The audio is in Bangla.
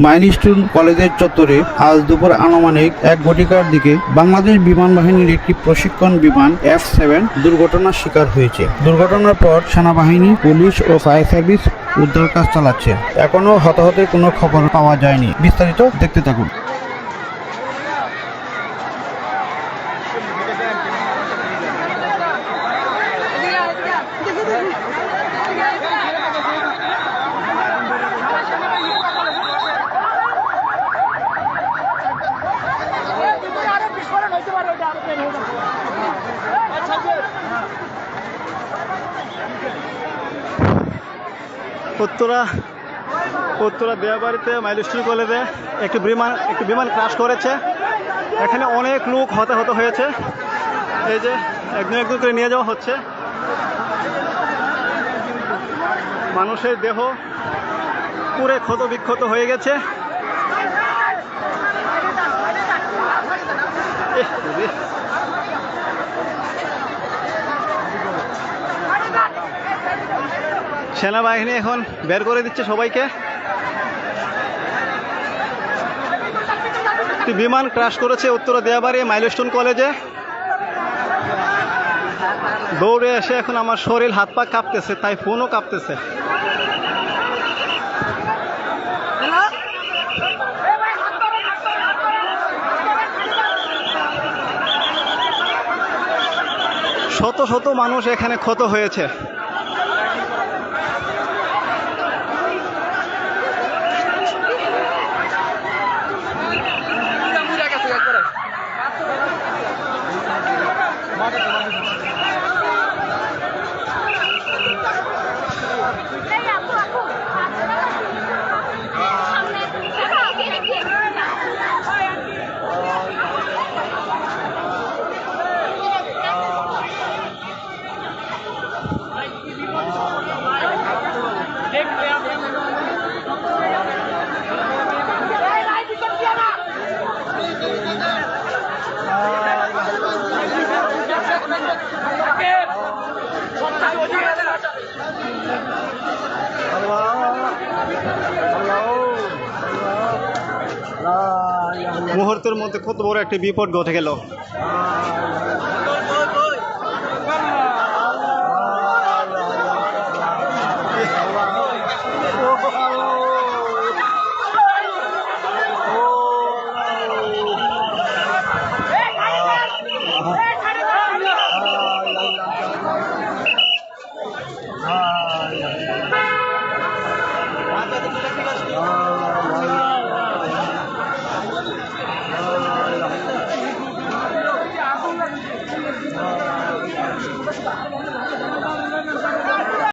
মাইলস্টোন কলেজের চত্বরে আজ দুপুর আনুমানিক 1 ঘটিকার দিকে বাংলাদেশ বিমান বাহিনীর একটি প্রশিক্ষণ বিমান F-7 দুর্ঘটনার শিকার হয়েছে। দুর্ঘটনার পর সেনাবাহিনী, পুলিশ ও ফায়ার সার্ভিস উদ্ধার কাজ চালাচ্ছে। এখনো হতাহতের কোনো খবর পাওয়া যায়নি। বিস্তারিত দেখতে থাকুন। উত্তরা দেয়াবাড়িতে মাইলস্টোন কলেজে একটি বিমান ক্রাশ করেছে। এখানে অনেক লোক হতাহত হয়েছে। এই যে একজন একজন করে নিয়ে যাওয়া হচ্ছে। মানুষের দেহ পুরো ক্ষত বিক্ষত হয়ে গেছে। সেনাবাহিনী এখন বের করে দিচ্ছে সবাইকে। একটি বিমান ক্রাশ করেছে উত্তরা দেয়াবাড়ি মাইলস্টোন কলেজে। দৌড়ে এসে এখন আমার শরীর হাত পা কাঁপতেছে, তাই ফোনও কাঁপতেছে। শত শত মানুষ এখানে ক্ষত হয়েছে। মুহূর্তের মধ্যে কত বড় একটি বিপদ ঘটে গেল।